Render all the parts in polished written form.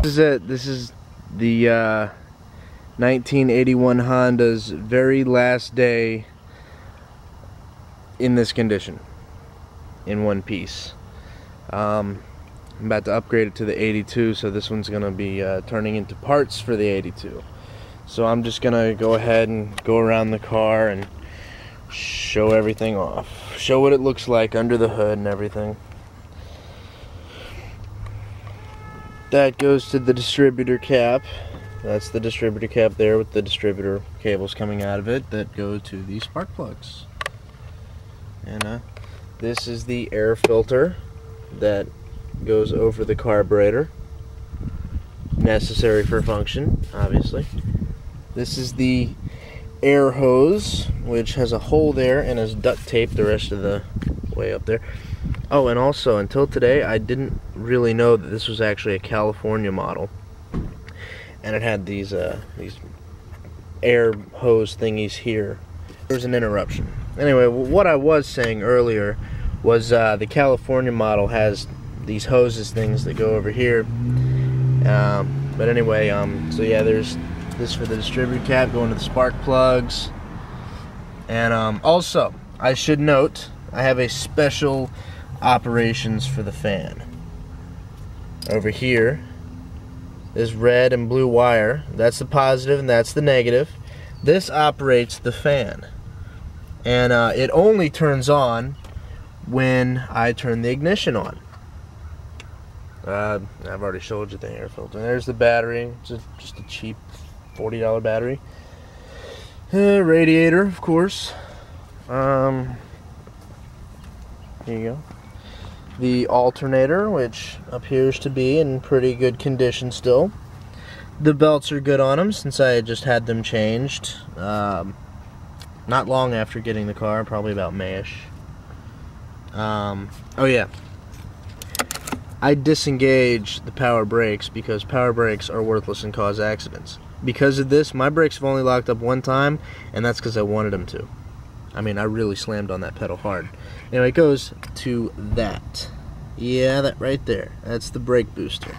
This is it. This is the 1981 Honda's very last day in this condition, in one piece. I'm about to upgrade it to the 82, so this one's going to be turning into parts for the 82. So I'm just going to go ahead and go around the car and show everything off. Show what it looks like under the hood and everything. That goes to the distributor cap. That's the distributor cap there with the distributor cables coming out of it that go to the spark plugs. And this is the air filter that goes over the carburetor. Necessary for function, obviously. This is the air hose, which has a hole there and is duct taped the rest of the way up there. Oh, and also, until today, I didn't really know that this was actually a California model. And it had these air hose thingies here. There was an interruption. Anyway, what I was saying earlier was the California model has these hoses things that go over here. But anyway, so yeah, there's this for the distributor cap going to the spark plugs. And also, I should note, I have a special operations for the fan. Over here is red and blue wire. That's the positive and that's the negative. This operates the fan. And it only turns on when I turn the ignition on. I've already showed you the air filter. There's the battery. It's just a cheap $40 battery. Radiator, of course. Here you go. The alternator, which appears to be in pretty good condition still. The belts are good on them since I just had them changed not long after getting the car, probably about May-ish. Oh yeah, I disengage the power brakes because power brakes are worthless and cause accidents. Because of this, my brakes have only locked up one time, and that's because I wanted them to. I mean, I really slammed on that pedal hard. Anyway, it goes to that. Yeah, that right there. That's the brake booster.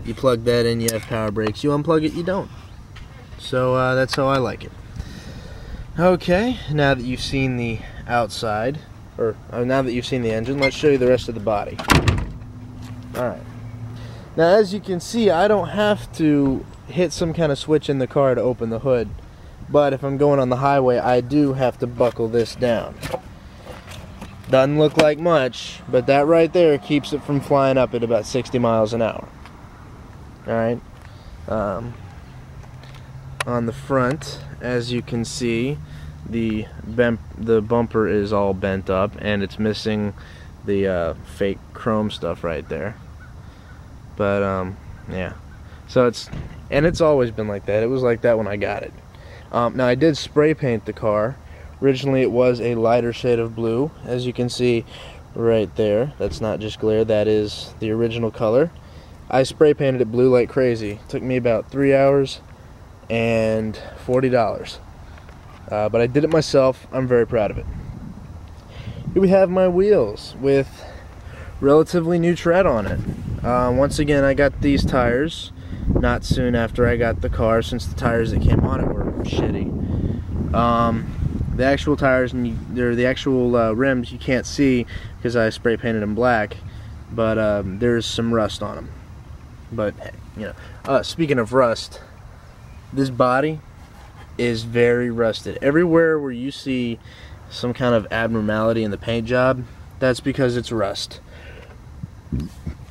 You plug that in, you have power brakes. You unplug it, you don't. So that's how I like it. Okay, now that you've seen the outside, or now that you've seen the engine, let's show you the rest of the body. Alright. Now, as you can see, I don't have to hit some kind of switch in the car to open the hood. But if I'm going on the highway, I do have to buckle this down. Doesn't look like much, but that right there keeps it from flying up at about 60 miles an hour. Alright. On the front, as you can see, the bumper is all bent up, and it's missing the fake chrome stuff right there. But, yeah. So it's always been like that. It was like that when I got it. Now I did spray paint the car. Originally it was a lighter shade of blue, as you can see right there. That's not just glare, that is the original color. I spray painted it blue like crazy. It took me about 3 hours and $40. But I did it myself. I'm very proud of it. Here we have my wheels with relatively new tread on it. Once again, I got these tires not soon after I got the car, since the tires that came on it were shitty. The actual tires and the actual rims you can't see because I spray painted them black, but there's some rust on them. But you know, speaking of rust, this body is very rusted. Everywhere where you see some kind of abnormality in the paint job, that's because it's rust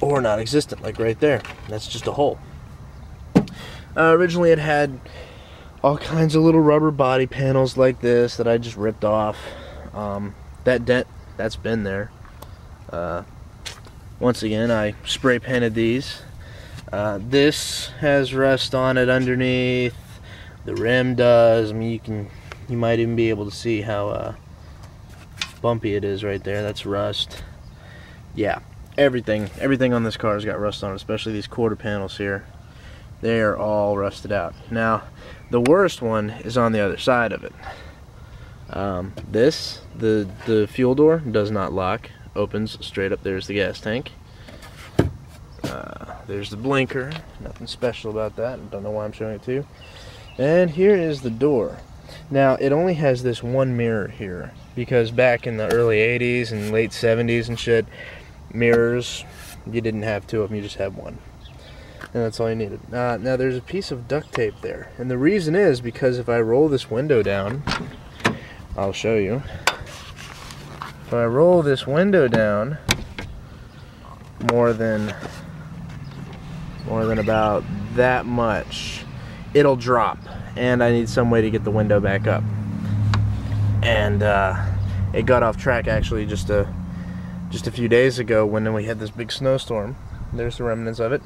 or non-existent, like right there. That's just a hole. Originally it had all kinds of little rubber body panels like this that I just ripped off. That dent, that's been there. Once again, I spray painted these. This has rust on it underneath. The rim does. I mean, you might even be able to see how bumpy it is right there. That's rust. Yeah, everything on this car has got rust on it, especially these quarter panels here. They are all rusted out. Now, the worst one is on the other side of it. The fuel door does not lock. Opens straight up. There's the gas tank. There's the blinker. Nothing special about that. Don't know why I'm showing it to you. And here is the door. Now, it only has this one mirror here, because back in the early 80s and late 70s and shit, mirrors, you didn't have two of them, you just had one. And that's all you needed. Now, there's a piece of duct tape there. And the reason is because if I roll this window down, I'll show you. If I roll this window down more than about that much, it'll drop. And I need some way to get the window back up. And it got off track actually just a few days ago when we had this big snowstorm. There's the remnants of it.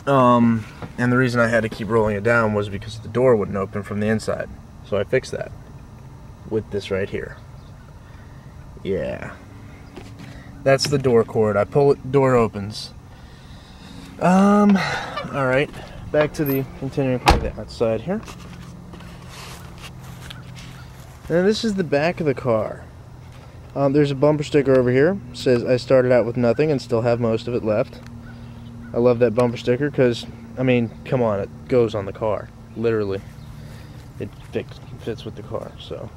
And the reason I had to keep rolling it down was because the door wouldn't open from the inside. So I fixed that with this right here. Yeah. That's the door cord. I pull it, door opens. Alright. Back to the continuing part of the outside here. And this is the back of the car. There's a bumper sticker over here. It says, I started out with nothing and still have most of it left. I love that bumper sticker because, I mean, come on, it goes on the car. Literally. It fits with the car. So,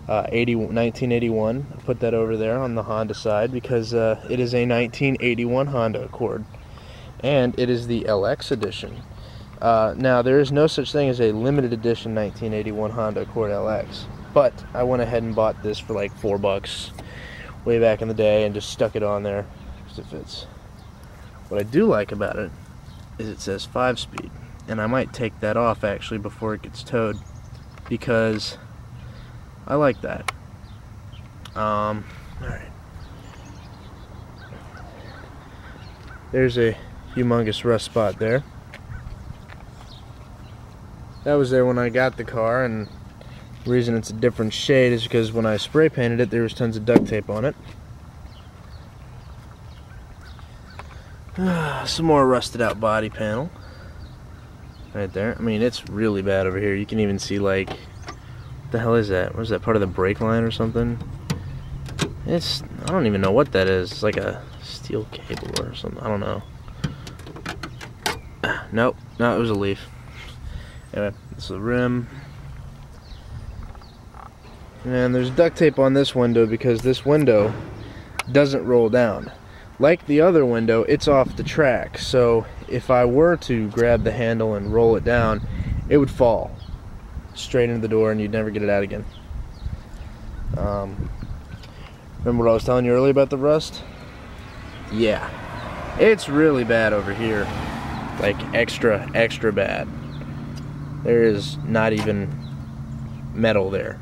1981. I put that over there on the Honda side because it is a 1981 Honda Accord. And it is the LX edition. Now, there is no such thing as a limited edition 1981 Honda Accord LX, but I went ahead and bought this for like $4 way back in the day and just stuck it on there because it fits. What I do like about it is it says 5-speed, and I might take that off actually before it gets towed because I like that. Alright. There's a humongous rust spot there. That was there when I got the car, and the reason it's a different shade is because when I spray painted it, there was tons of duct tape on it. Some more rusted out body panel. Right there. I mean, it's really bad over here. You can even see, like, what the hell is that? What is that, part of the brake line or something? I don't even know what that is. It's like a steel cable or something. I don't know. Nope. No, it was a leaf. Anyway, this is the rim. And there's duct tape on this window because this window doesn't roll down. Like the other window, it's off the track. So if I were to grab the handle and roll it down, it would fall straight into the door and you'd never get it out again. Remember what I was telling you earlier about the rust? Yeah. It's really bad over here. Like extra bad. There is not even metal there.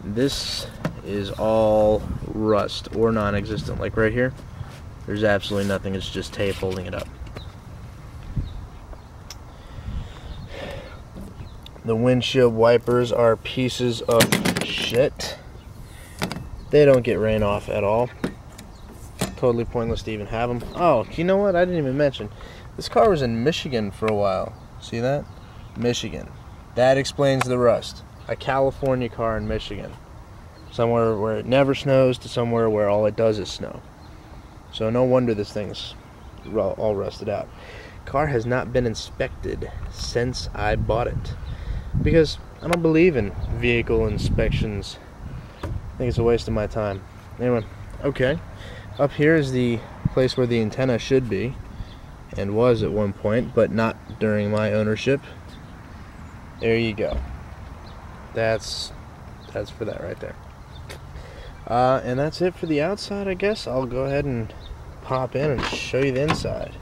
This is all rust or non-existent. Like right here, there's absolutely nothing. It's just tape holding it up. The windshield wipers are pieces of shit. They don't get rain off at all. Totally pointless to even have them. Oh, you know what? I didn't even mention. This car was in Michigan for a while. See that? Michigan. That explains the rust. A California car in Michigan. Somewhere where it never snows to somewhere where all it does is snow. So no wonder this thing's all rusted out. Car has not been inspected since I bought it. Because I don't believe in vehicle inspections. I think it's a waste of my time. Anyway, okay. Up here is the place where the antenna should be. And was at one point, but not during my ownership. There you go. That's for that right there. And that's it for the outside, I guess. I'll go ahead and pop in and show you the inside.